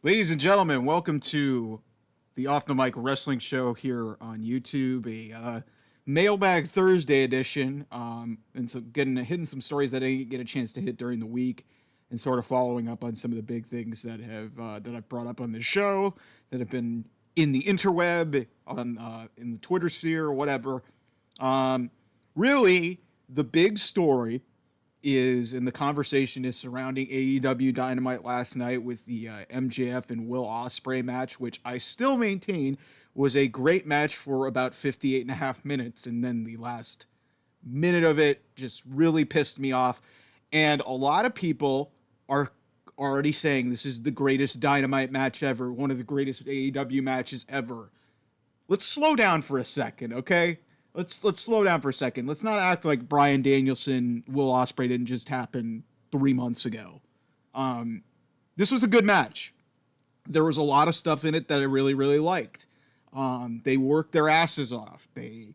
Ladies and gentlemen, welcome to the Off the Mic Wrestling Show here on YouTube, a Mailbag Thursday edition, and so hitting some stories that I didn't get a chance to hit during the week, and sort of following up on some of the big things that I've brought up on the show that have been in the interweb, on in the Twitter sphere, or whatever. Really, the big story is, and the conversation is surrounding AEW Dynamite last night with the MJF and Will Ospreay match, which I still maintain was a great match for about 58 and a half minutes. And then the last minute of it just really pissed me off. And a lot of people are already saying this is the greatest Dynamite match ever, one of the greatest AEW matches ever. Let's slow down for a second, okay? Let's slow down for a second. Let's not act like Bryan Danielson, Will Ospreay didn't just happen 3 months ago. This was a good match. There was a lot of stuff in it that I really, really liked. They worked their asses off. They,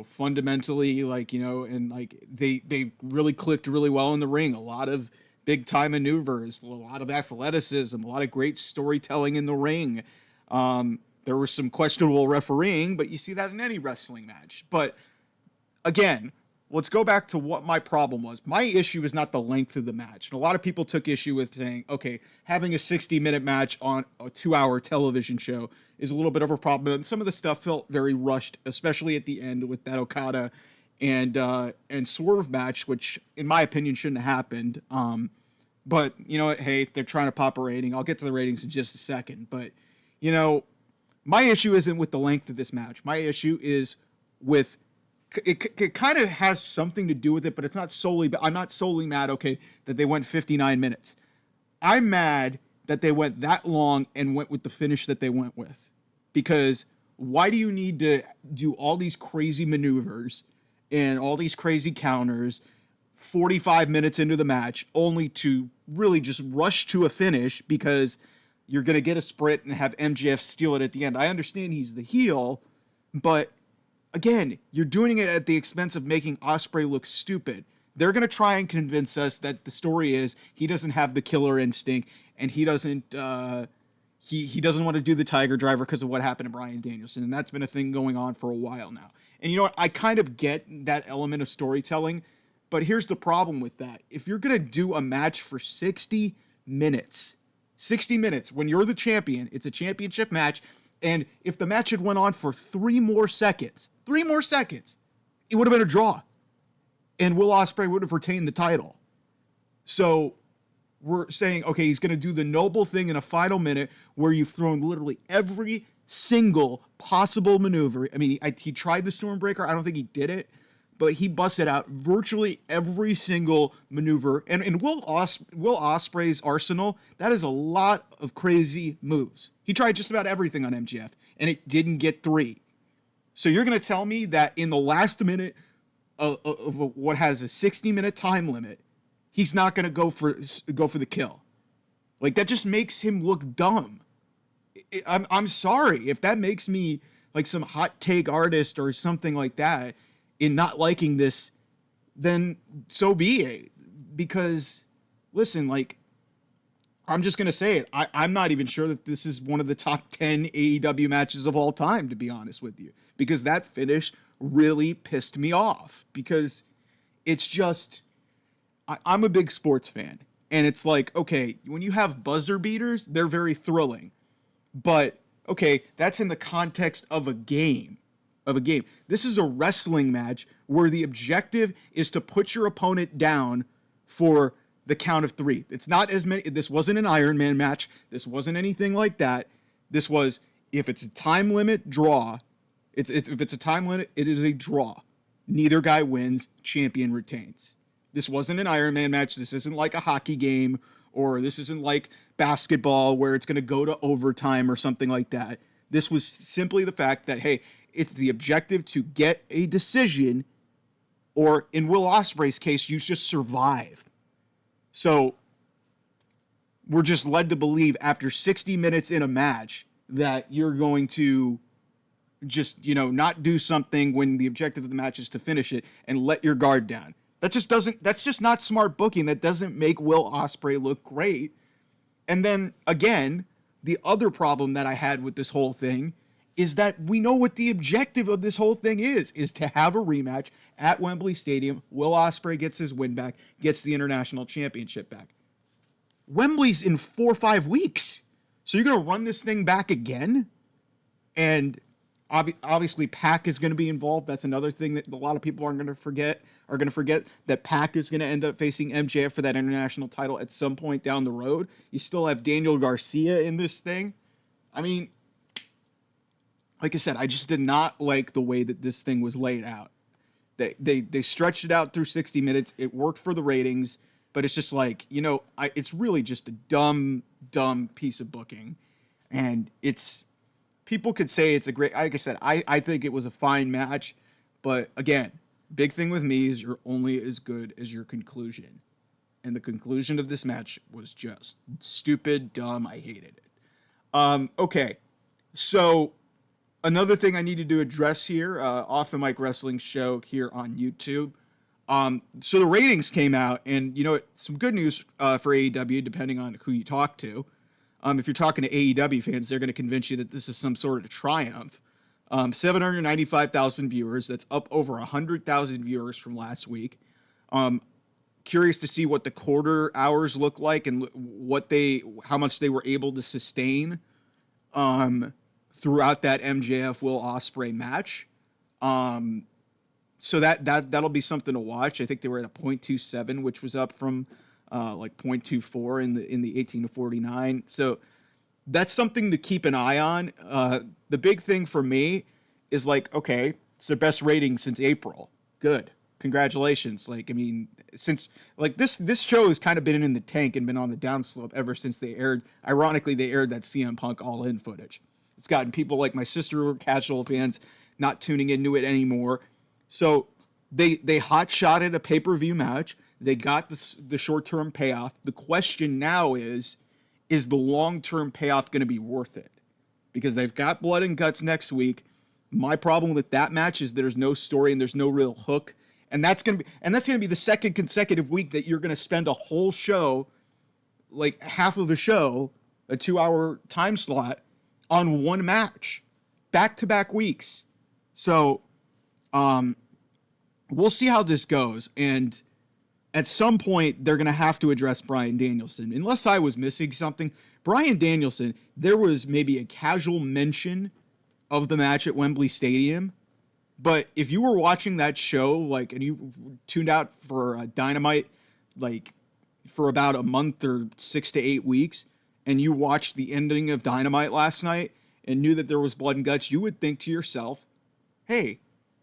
fundamentally, they really clicked really well in the ring. A lot of big time maneuvers, a lot of athleticism, a lot of great storytelling in the ring. There was some questionable refereeing, but you see that in any wrestling match. But again, let's go back to what my problem was. My issue is not the length of the match. And a lot of people took issue with saying, okay, having a 60-minute match on a 2-hour television show is a little bit of a problem. And some of the stuff felt very rushed, especially at the end with that Okada and Swerve match, which in my opinion shouldn't have happened. But you know what? Hey, they're trying to pop a rating. I'll get to the ratings in just a second. But, my issue isn't with the length of this match. My issue is with it kind of has something to do with it, but it's not solely. I'm not solely mad, okay, that they went 59 minutes. I'm mad that they went that long and went with the finish that they went with. Because why do you need to do all these crazy maneuvers and all these crazy counters 45 minutes into the match only to really just rush to a finish because you're going to get a sprint and have MJF steal it at the end? I understand he's the heel, but again, you're doing it at the expense of making Ospreay look stupid. They're going to try and convince us that the story is he doesn't have the killer instinct and he doesn't he doesn't want to do the Tiger Driver because of what happened to Bryan Danielson, and that's been a thing going on for a while now. And you know what? I kind of get that element of storytelling, but here's the problem with that. If you're going to do a match for 60 minutes, when you're the champion, it's a championship match, and if the match had went on for 3 more seconds, it would have been a draw, and Will Ospreay would have retained the title. So we're saying, okay, he's going to do the noble thing in a final minute where you've thrown literally every single possible maneuver. I mean, he tried the Stormbreaker. I don't think he did it, but he busted out virtually every single maneuver. And Will Ospreay's arsenal, that is a lot of crazy moves. He tried just about everything on MJF, and it didn't get 3. So you're going to tell me that in the last minute of what has a 60-minute time limit, he's not going to go for the kill? Like, that just makes him look dumb. I'm sorry if that makes me like some hot take artist or something like that in not liking this, then so be it. Because, listen, like, I'm just going to say it. I'm not even sure that this is one of the top 10 AEW matches of all time, to be honest with you. Because that finish really pissed me off. Because it's just, I'm a big sports fan. And it's like, okay, when you have buzzer beaters, they're very thrilling. But, okay, that's in the context of a game. This is a wrestling match where the objective is to put your opponent down for the count of 3. It's not as many. This wasn't an Iron Man match. This wasn't anything like that. This was, if it's a time limit, draw. If it's a time limit, it is a draw. Neither guy wins. Champion retains. This wasn't an Iron Man match. This isn't like a hockey game, or this isn't like basketball where it's going to go to overtime or something like that. This was simply the fact that, hey, it's the objective to get a decision, or in Will Ospreay's case, you just survive. So we're just led to believe after 60 minutes in a match that you're going to just, not do something when the objective of the match is to finish it and let your guard down. That's just not smart booking. That doesn't make Will Ospreay look great. And then again, the other problem that I had with this whole thing is that we know what the objective of this whole thing is to have a rematch at Wembley Stadium. Will Ospreay gets his win back, gets the international championship back. Wembley's in 4 or 5 weeks. So you're going to run this thing back again? And obviously Pac is going to be involved. That's another thing that a lot of people are going to forget that Pac is going to end up facing MJF for that international title at some point down the road. You still have Daniel Garcia in this thing. I mean, like I said, I just did not like the way that this thing was laid out. They stretched it out through 60 minutes. It worked for the ratings, but it's just like, it's really just a dumb piece of booking. And people could say it's a great, like I said, I think it was a fine match, but again, big thing with me is you're only as good as your conclusion. And the conclusion of this match was just stupid, dumb. I hated it. Okay. So another thing I needed to address here, Off the Mic Wrestling Show here on YouTube. So the ratings came out, and some good news for AEW, depending on who you talk to. If you're talking to AEW fans, they're going to convince you that this is some sort of triumph. 795,000 viewers. That's up over 100,000 viewers from last week. Curious to see what the quarter hours look like and how much they were able to sustain throughout that MJF Will Ospreay match. So that'll be something to watch. I think they were at a 0.27, which was up from like 0.24 in the 18 to 49. So that's something to keep an eye on. The big thing for me is like, okay, it's their best rating since April. Good. Congratulations. Like, I mean, since like this show has kind of been in the tank and been on the downslope ever since they aired that CM Punk All In footage. It's gotten people like my sister who are casual fans not tuning into it anymore. So they hot-shotted a pay-per-view match. They got the short-term payoff. The question now is the long-term payoff going to be worth it? Because they've got Blood and Guts next week. My problem with that match is there's no story and there's no real hook. And that's going to be the second consecutive week that you're going to spend a whole show, like half of a show, a 2-hour time slot, on one match, back-to-back weeks. So, we'll see how this goes. And at some point, they're going to have to address Bryan Danielson. Unless I was missing something, Bryan Danielson, there was maybe a casual mention of the match at Wembley Stadium. But if you were watching that show, like, and you tuned out for Dynamite, like, for about a month or 6 to 8 weeks, and you watched the ending of Dynamite last night and knew that there was blood and guts, you would think to yourself, hey,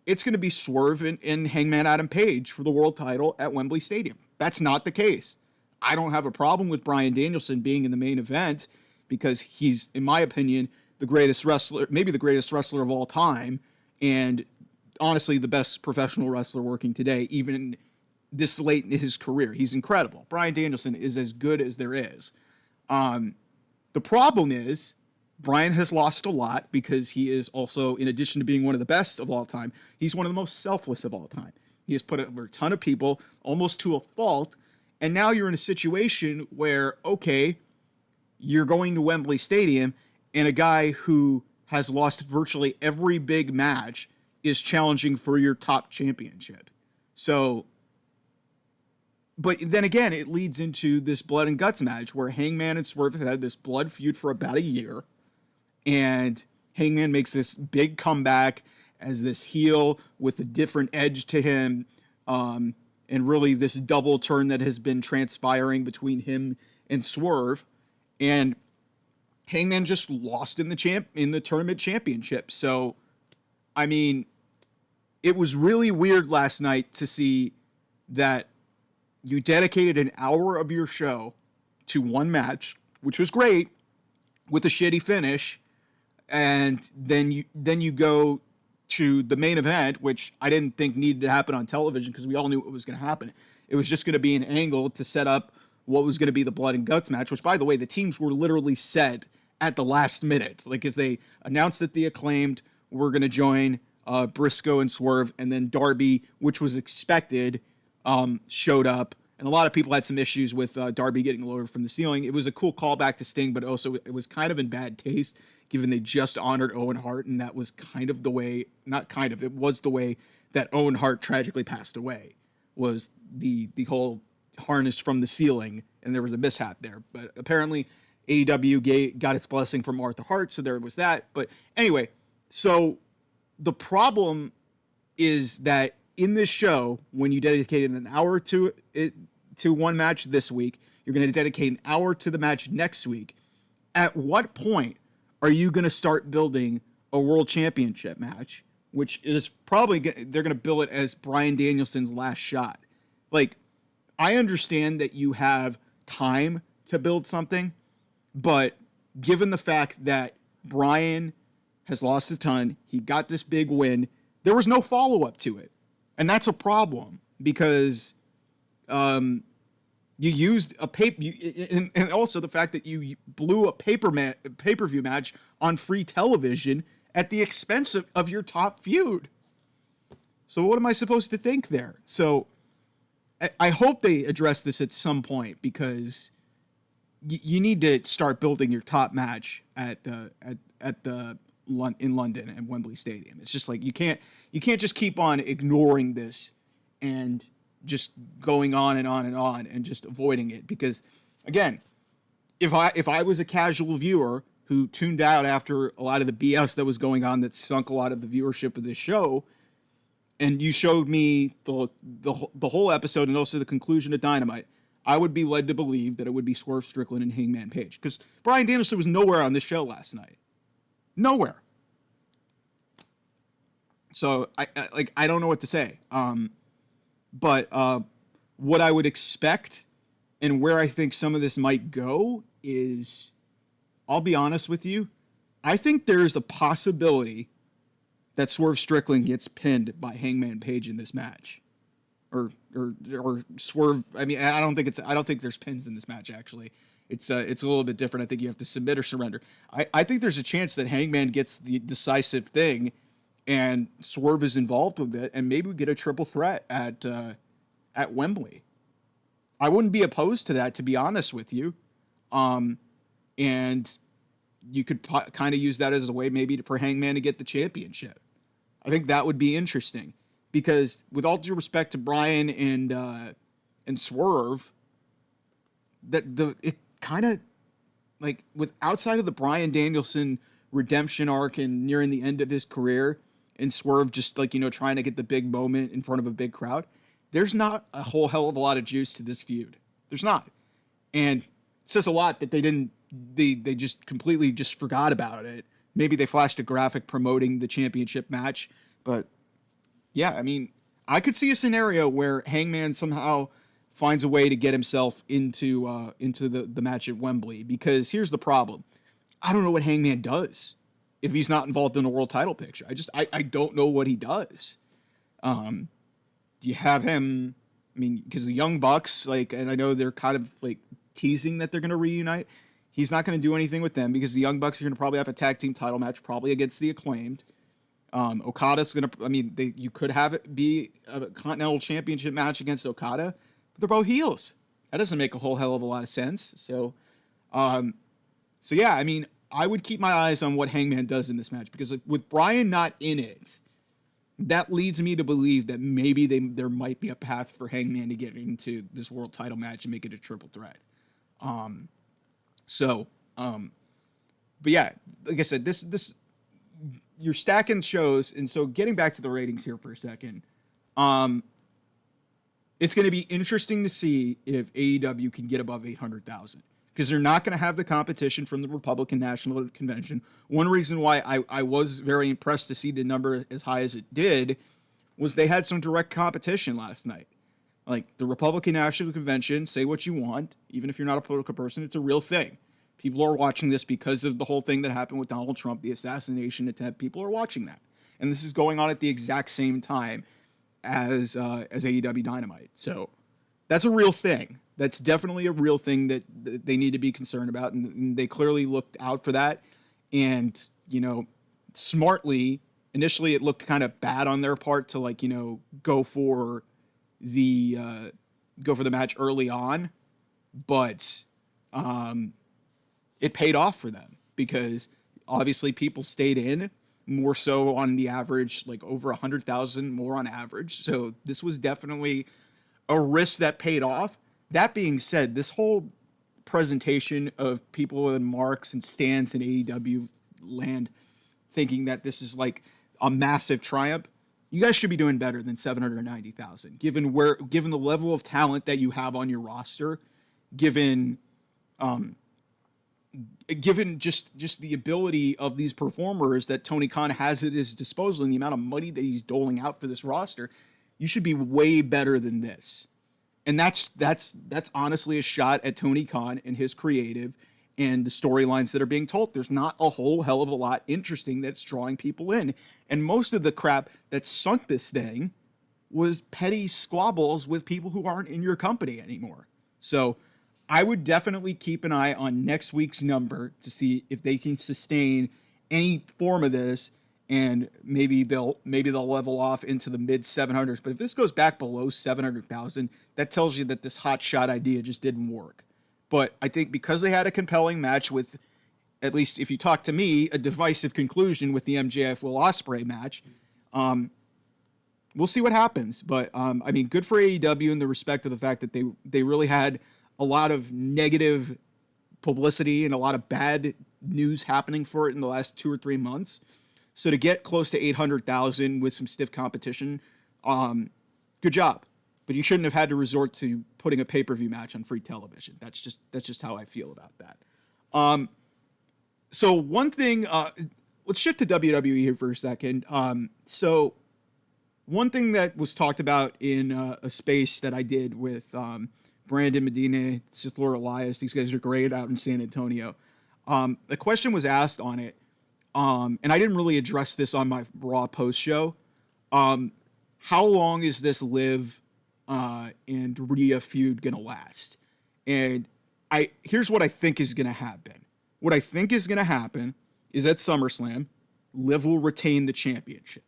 it's going to be Swerve and Hangman Adam Page for the world title at Wembley Stadium. That's not the case. I don't have a problem with Bryan Danielson being in the main event because he's, in my opinion, the greatest wrestler, maybe the greatest wrestler of all time, and honestly the best professional wrestler working today, even this late in his career. He's incredible. Bryan Danielson is as good as there is. The problem is Bryan has lost a lot because he is also, in addition to being one of the best of all time, he's one of the most selfless of all time. He has put over a ton of people, almost to a fault, and now you're in a situation where, okay, you're going to Wembley Stadium, and a guy who has lost virtually every big match is challenging for your top championship. So, but then again, it leads into this blood and guts match where Hangman and Swerve have had this blood feud for about a year. And Hangman makes this big comeback as this heel with a different edge to him. And really this double turn that has been transpiring between him and Swerve. And Hangman just lost in the tournament championship. So, I mean, it was really weird last night to see that you dedicated an hour of your show to one match, which was great, with a shitty finish, and then you go to the main event, which I didn't think needed to happen on television because we all knew what was going to happen. It was just going to be an angle to set up what was going to be the blood and guts match, which, by the way, the teams were literally set at the last minute. Like, as they announced that the Acclaimed were going to join Briscoe and Swerve, and then Darby, which was expected, showed up, And a lot of people had some issues with Darby getting lowered from the ceiling. It was a cool callback to Sting, but also it was kind of in bad taste, given they just honored Owen Hart, and that was kind of the way, not kind of, it was the way that Owen Hart tragically passed away, was the whole harness from the ceiling, and there was a mishap there. But apparently AEW got its blessing from Arthur Hart, so there was that. But anyway, so the problem is that in this show, when you dedicated an hour to it, to one match this week, you're going to dedicate an hour to the match next week. At what point are you going to start building a world championship match, which is probably, they're going to bill it as Bryan Danielson's last shot? Like, I understand that you have time to build something, but given the fact that Bryan has lost a ton, he got this big win, there was no follow-up to it. And that's a problem, because you used a and also the fact that you blew a pay-per-view match on free television at the expense of your top feud. So what am I supposed to think there? So I hope they address this at some point, because you need to start building your top match in London at Wembley Stadium. It's just like you can't just keep on ignoring this and just going on and on and on and just avoiding it. Because again, if I was a casual viewer who tuned out after a lot of the BS that was going on that sunk a lot of the viewership of this show, and you showed me the whole episode and also the conclusion of Dynamite, I would be led to believe that it would be Swerve Strickland and Hangman Page, because Bryan Danielson was nowhere on this show last night. Nowhere. So I don't know what to say. But what I would expect and where I think some of this might go is, I'll be honest with you, I think there's a possibility that Swerve Strickland gets pinned by Hangman Page in this match. Or Swerve. I mean, I don't think there's pins in this match, actually. It's a little bit different. I think you have to submit or surrender. I think there's a chance that Hangman gets the decisive thing and Swerve is involved with it, and maybe we get a triple threat at Wembley. I wouldn't be opposed to that, to be honest with you. And you could kind of use that as a way maybe for Hangman to get the championship. I think that would be interesting, because with all due respect to Bryan and Swerve, it kind of, like, with outside of the Bryan Danielson redemption arc and nearing the end of his career, and Swerve just, like, trying to get the big moment in front of a big crowd, there's not a whole hell of a lot of juice to this feud. There's not. And it says a lot that they just completely just forgot about it. Maybe they flashed a graphic promoting the championship match, but yeah, I mean, I could see a scenario where Hangman somehow finds a way to get himself into the match at Wembley, because here's the problem. I don't know what Hangman does if he's not involved in the world title picture. I don't know what he does. Do you have him? I mean, because the Young Bucks, like, and I know they're kind of like teasing that they're going to reunite. He's not going to do anything with them, because the Young Bucks are going to probably have a tag team title match, probably against the Acclaimed. Okada's going to, I mean, you could have it be a Continental Championship match against Okada, but they're both heels. That doesn't make a whole hell of a lot of sense. So yeah, I mean, I would keep my eyes on what Hangman does in this match, because with Bryan not in it, that leads me to believe that maybe there might be a path for Hangman to get into this world title match and make it a triple threat. But yeah, like I said, this you're stacking shows, and so getting back to the ratings here for a second, it's going to be interesting to see if AEW can get above 800,000, because they're not going to have the competition from the Republican National Convention. One reason why I was very impressed to see the number as high as it did was they had some direct competition last night. Like, the Republican National Convention, say what you want, even if you're not a political person, it's a real thing. People are watching this because of the whole thing that happened with Donald Trump, the assassination attempt. People are watching that. And this is going on at the exact same time as AEW Dynamite. So that's a real thing. That's definitely a real thing that they need to be concerned about. And they clearly looked out for that. And, smartly, initially it looked kind of bad on their part to, like, go for the go for the match early on, but it paid off for them because obviously people stayed in more so on the average, like over 100,000 more on average. So this was definitely a risk that paid off. That being said, this whole presentation of people and marks and stands in AEW land thinking that this is like a massive triumph, you guys should be doing better than 790,000 given the level of talent that you have on your roster, given just the ability of these performers that Tony Khan has at his disposal and the amount of money that he's doling out for this roster. You should be way better than this. And that's honestly a shot at Tony Khan and his creative and the storylines that are being told. There's not a whole hell of a lot interesting that's drawing people in. And most of the crap that sunk this thing was petty squabbles with people who aren't in your company anymore. So I would definitely keep an eye on next week's number to see if they can sustain any form of this, and maybe they'll level off into the mid 700s. But if this goes back below 700,000, that tells you that this hot shot idea just didn't work. But I think because they had a compelling match with, at least if you talk to me, a divisive conclusion with the MJF Will Ospreay match, we'll see what happens. But I mean, good for AEW in the respect of the fact that they really had a lot of negative publicity and a lot of bad news happening for it in the last 2 or 3 months. So to get close to 800,000 with some stiff competition, good job. But you shouldn't have had to resort to putting a pay-per-view match on free television. That's just how I feel about that. So one thing, let's shift to WWE here for a second. So one thing that was talked about in a space that I did with Brandon Medina, Sith Lord Elias, these guys are great out in San Antonio. The question was asked on it, and I didn't really address this on my Raw post show. How long is this Liv and Rhea feud gonna last? And here's what I think is gonna happen. What I think is gonna happen is at SummerSlam, Liv will retain the championship.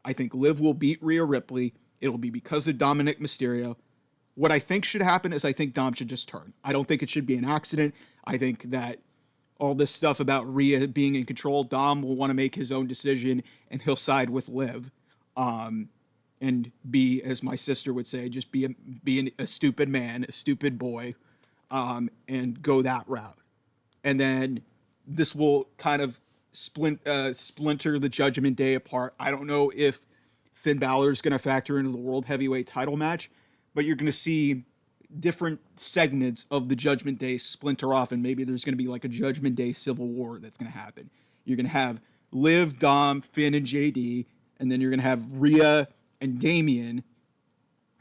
I think Liv will beat Rhea Ripley. It'll be because of Dominic Mysterio. What I think should happen is I think Dom should just turn. I don't think it should be an accident. I think that all this stuff about Rhea being in control, Dom will want to make his own decision and he'll side with Liv. And be, as my sister would say, just be a stupid man, a stupid boy, and go that route. And then this will kind of splinter the Judgment Day apart. I don't know if Finn Balor is going to factor into the World Heavyweight title match, but you're going to see different segments of the Judgment Day splinter off, and maybe there's going to be like a Judgment Day Civil War that's going to happen. You're going to have Liv, Dom, Finn, and JD, and then you're going to have Rhea and Damian,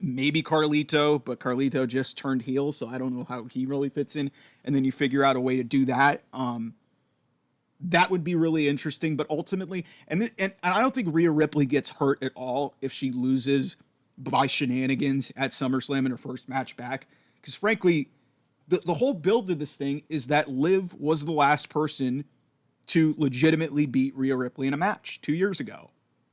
maybe Carlito, but Carlito just turned heel, so I don't know how he really fits in. And then you figure out a way to do that. That would be really interesting, but ultimately, and I don't think Rhea Ripley gets hurt at all if she loses by shenanigans at SummerSlam in her first match back. Because frankly, the whole build to this thing is that Liv was the last person to legitimately beat Rhea Ripley in a match 2 years ago.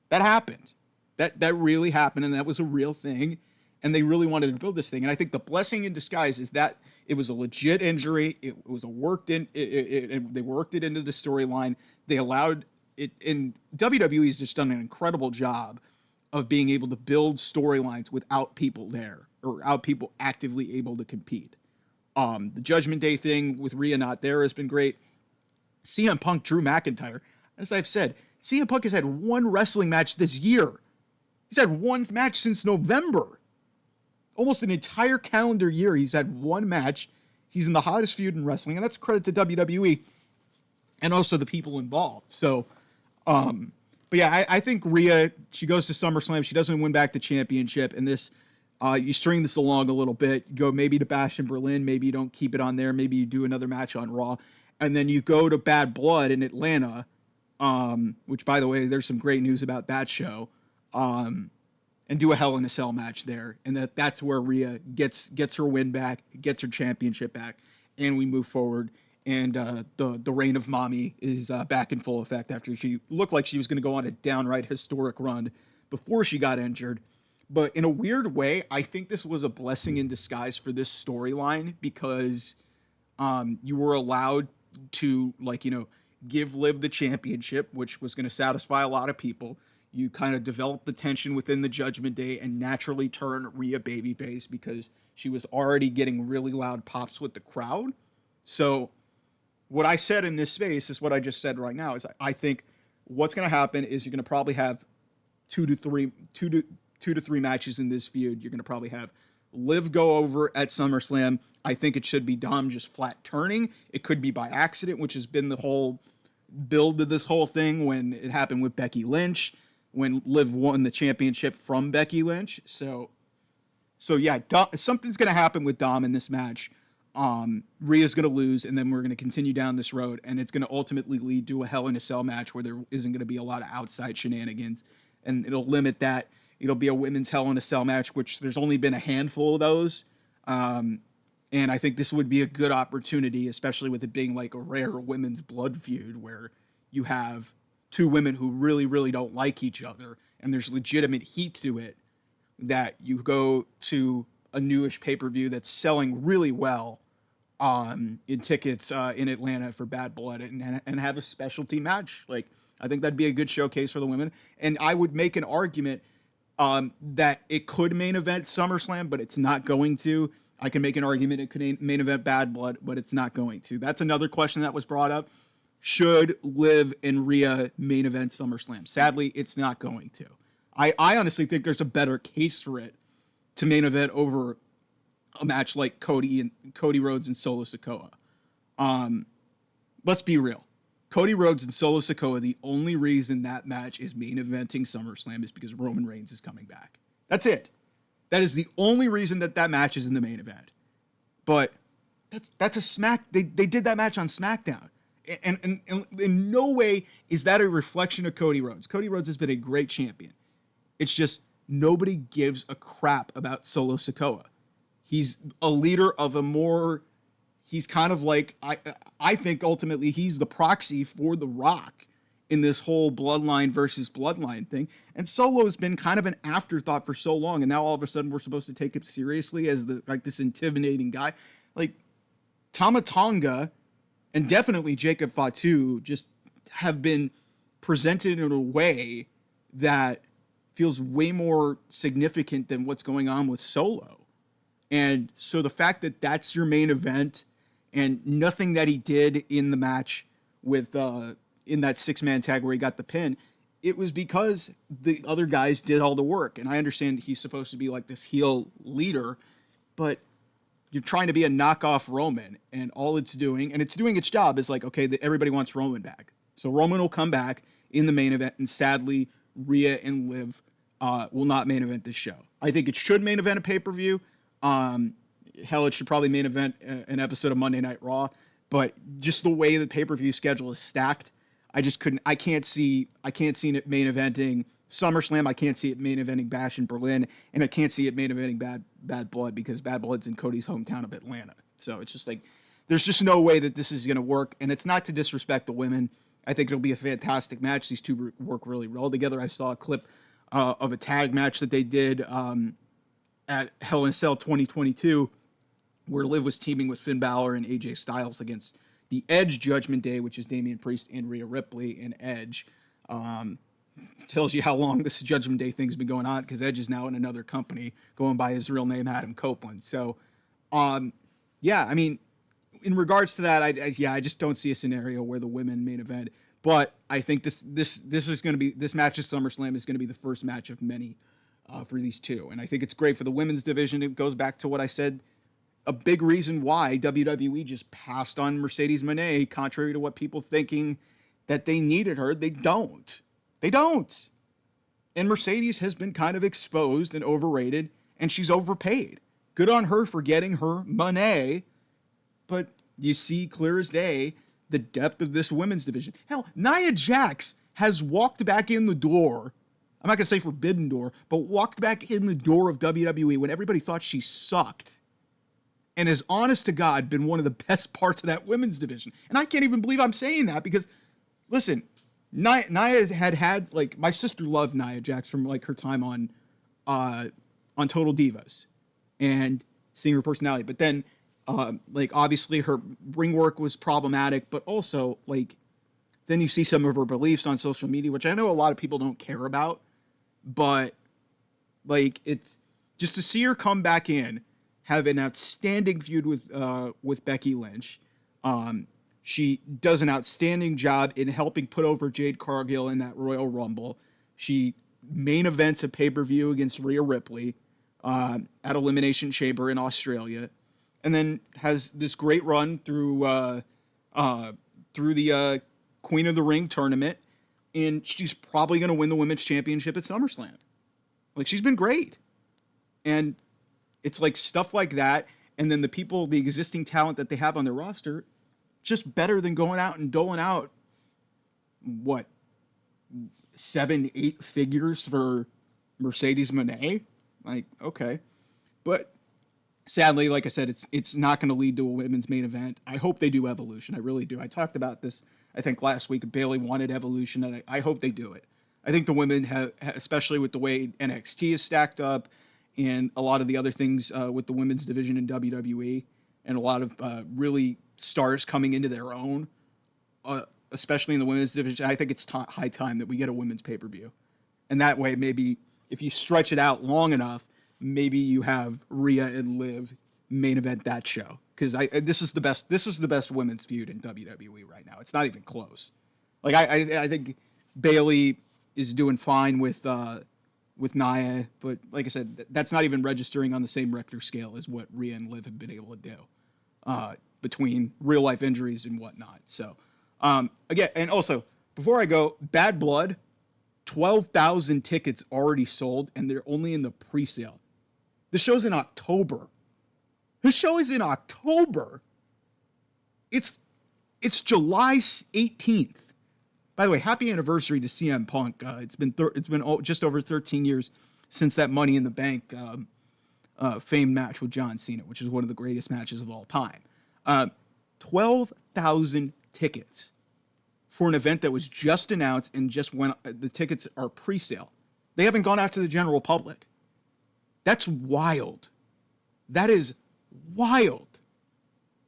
That happened. That really happened, and that was a real thing, and they really wanted to build this thing. And I think the blessing in disguise is that it was a legit injury. It was a worked in. They worked it into the storyline. They allowed it, and WWE's just done an incredible job of being able to build storylines without people there or without people actively able to compete. The Judgment Day thing with Rhea not there has been great. CM Punk, Drew McIntyre, as I've said, CM Punk has had one wrestling match this year. He's had one match since November. Almost an entire calendar year, he's had one match. He's in the hottest feud in wrestling, and that's credit to WWE and also the people involved. So, but yeah, I think Rhea, she goes to SummerSlam. She doesn't win back the championship, and this, you string this along a little bit. You go maybe to Bash in Berlin. Maybe you don't keep it on there. Maybe you do another match on Raw, and then you go to Bad Blood in Atlanta, which, by the way, there's some great news about that show. And do a Hell in a Cell match there, and that's where Rhea gets her win back, gets her championship back, and we move forward. And the reign of Mommy is back in full effect after she looked like she was going to go on a downright historic run before she got injured. But in a weird way, I think this was a blessing in disguise for this storyline because you were allowed to, like, give Liv the championship, which was going to satisfy a lot of people. You kind of develop the tension within the Judgment Day and naturally turn Rhea babyface because she was already getting really loud pops with the crowd. So what I said in this space is what I just said right now is I think what's going to happen is you're going to probably have two to three matches in this feud. You're going to probably have Liv go over at SummerSlam. I think it should be Dom just flat turning. It could be by accident, which has been the whole build to this whole thing when it happened with Becky Lynch, when Liv won the championship from Becky Lynch. So yeah, something's going to happen with Dom in this match. Rhea's going to lose, and then we're going to continue down this road, and it's going to ultimately lead to a Hell in a Cell match where there isn't going to be a lot of outside shenanigans, and it'll limit that. It'll be a women's Hell in a Cell match, which there's only been a handful of those. And I think this would be a good opportunity, especially with it being like a rare women's blood feud where you have two women who really, really don't like each other, and there's legitimate heat to it, that you go to a newish pay-per-view that's selling really well in tickets in Atlanta for Bad Blood and have a specialty match. Like, I think that'd be a good showcase for the women. And I would make an argument that it could main event SummerSlam, but it's not going to. I can make an argument it could main event Bad Blood, but it's not going to. That's another question that was brought up. Should Liv and Rhea main event SummerSlam? Sadly, it's not going to. I honestly think there's a better case for it to main event over a match like Cody Rhodes and Solo Sikoa. Let's be real. Cody Rhodes and Solo Sikoa, the only reason that match is main eventing SummerSlam is because Roman Reigns is coming back. That's it. That is the only reason that match is in the main event. But that's a they did that match on SmackDown. And in no way is that a reflection of Cody Rhodes. Cody Rhodes has been a great champion. It's just nobody gives a crap about Solo Sikoa. He's a leader of he's kind of like, I think ultimately he's the proxy for The Rock in this whole bloodline versus bloodline thing. And Solo's been kind of an afterthought for so long, and now all of a sudden we're supposed to take him seriously as this intimidating guy. Like, Tama Tonga and definitely Jacob Fatu just have been presented in a way that feels way more significant than what's going on with Solo. And so the fact that that's your main event and nothing that he did in the match with in that 6-man tag where he got the pin, it was because the other guys did all the work. And I understand he's supposed to be like this heel leader, but you're trying to be a knockoff Roman, and all it's doing, and it's doing its job, is like, okay, everybody wants Roman back. So Roman will come back in the main event, and sadly, Rhea and Liv will not main event this show. I think it should main event a pay-per-view. Hell, it should probably main event an episode of Monday Night Raw, but just the way the pay-per-view schedule is stacked, I can't see it main eventing SummerSlam. I can't see it main eventing Bash in Berlin, and I can't see it main eventing Bad Blood because Bad Blood's in Cody's hometown of Atlanta. So it's just like, there's just no way that this is going to work, and it's not to disrespect the women. I think it'll be a fantastic match. These two work really well together. I saw a clip of a tag match that they did at Hell in a Cell 2022 where Liv was teaming with Finn Balor and AJ Styles against the Edge Judgment Day, which is Damian Priest and Rhea Ripley and Edge. Tells you how long this Judgment Day thing's been going on, because Edge is now in another company going by his real name, Adam Copeland. So, yeah, I mean, in regards to that, I just don't see a scenario where the women main event. But I think this is going to be, this match at SummerSlam is going to be the first match of many for these two. And I think it's great for the women's division. It goes back to what I said, a big reason why WWE just passed on Mercedes Moné, contrary to what people thinking that they needed her. They don't. They don't. And Mercedes has been kind of exposed and overrated, and she's overpaid. Good on her for getting her money, but you see clear as day the depth of this women's division. Hell, Nia Jax has walked back in the door. I'm not going to say forbidden door, but walked back in the door of WWE when everybody thought she sucked. And has, honest to God, been one of the best parts of that women's division. And I can't even believe I'm saying that because, listen, Nia had, like, my sister loved Nia Jax from, like, her time on on Total Divas and seeing her personality. But then, like, obviously her ring work was problematic, but also, like, then you see some of her beliefs on social media, which I know a lot of people don't care about, but, like, it's just to see her come back in, have an outstanding feud with Becky Lynch. She does an outstanding job in helping put over Jade Cargill in that Royal Rumble. She main events a pay-per-view against Rhea Ripley at Elimination Chamber in Australia, and then has this great run through the Queen of the Ring tournament, and she's probably going to win the Women's Championship at SummerSlam. Like, she's been great. And it's like stuff like that, and then the existing talent that they have on their roster, just better than going out and doling out, what, 7-8 figures for Mercedes Moné? Like, okay. But sadly, like I said, it's not going to lead to a women's main event. I hope they do Evolution. I really do. I talked about this, I think, last week. Bayley wanted Evolution, and I hope they do it. I think the women have, especially with the way NXT is stacked up and a lot of the other things with the women's division in WWE, and a lot of really stars coming into their own, especially in the women's division, I think it's high time that we get a women's pay-per-view. And that way, maybe if you stretch it out long enough, maybe you have Rhea and Liv main event that show. Because this is the best women's feud in WWE right now. It's not even close. Like, I think Bayley is doing fine with Nia, but like I said, that's not even registering on the same Richter scale as what Rhea and Liv have been able to do between real life injuries and whatnot. So again, and also before I go, Bad Blood, 12,000 tickets already sold, and they're only in the pre-sale. The show's in October. The show is in October. It's July 18th. By the way, happy anniversary to CM Punk. It's been just over 13 years since that Money in the Bank famed match with John Cena, which is one of the greatest matches of all time. 12,000 tickets for an event that was just announced and just went. The tickets are pre-sale. They haven't gone out to the general public. That's wild. That is wild.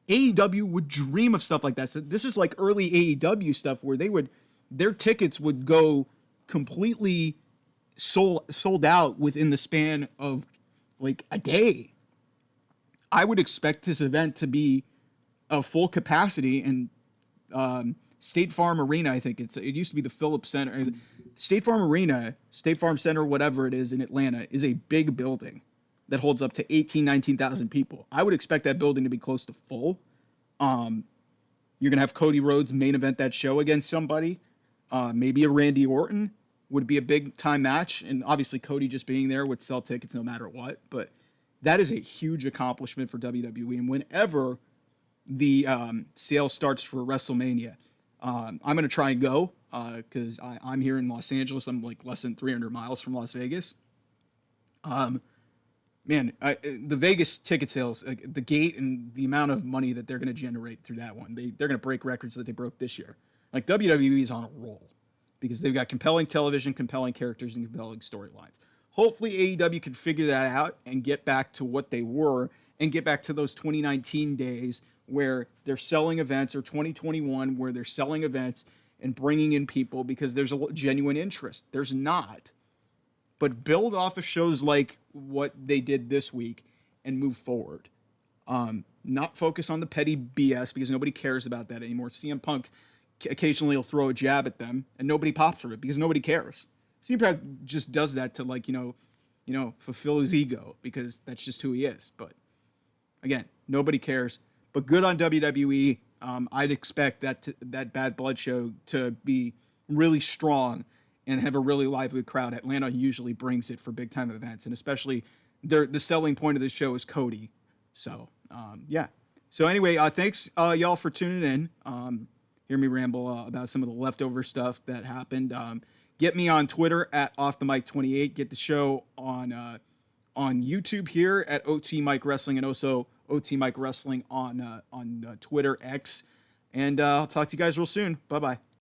AEW would dream of stuff like that. So this is like early AEW stuff where their tickets would go completely sold out within the span of like a day. I would expect this event to be a full capacity, and State Farm Arena, I think it used to be the Phillips Center. State Farm Arena, State Farm Center, whatever it is in Atlanta, is a big building that holds up to 19,000 people. I would expect that building to be close to full. You're going to have Cody Rhodes main event that show against somebody. Maybe a Randy Orton would be a big time match. And obviously Cody just being there would sell tickets no matter what. But that is a huge accomplishment for WWE. And whenever the sale starts for WrestleMania, I'm going to try and go because I'm here in Los Angeles. I'm like less than 300 miles from Las Vegas. The Vegas ticket sales, like the gate and the amount of money that they're going to generate through that one, they're going to break records that they broke this year. Like WWE is on a roll because they've got compelling television, compelling characters, and compelling storylines. Hopefully AEW can figure that out and get back to what they were and get back to those 2019 days where they're selling events, or 2021 where they're selling events and bringing in people because there's a genuine interest. There's not. But build off of shows like what they did this week and move forward. Not focus on the petty BS because nobody cares about that anymore. CM Punk occasionally will throw a jab at them and nobody pops for it because nobody cares. CM Punk just does that to fulfill his ego because that's just who he is. But again, nobody cares. But good on WWE. I'd expect that Bad Blood show to be really strong and have a really lively crowd. Atlanta usually brings it for big time events, and especially the selling point of the show is Cody. So yeah. So anyway, thanks y'all for tuning in. Hear me ramble about some of the leftover stuff that happened. Get me on Twitter at OffTheMic28. Get the show on YouTube here at OT Mike Wrestling, and also OT Mike Wrestling on Twitter X. And I'll talk to you guys real soon. Bye bye.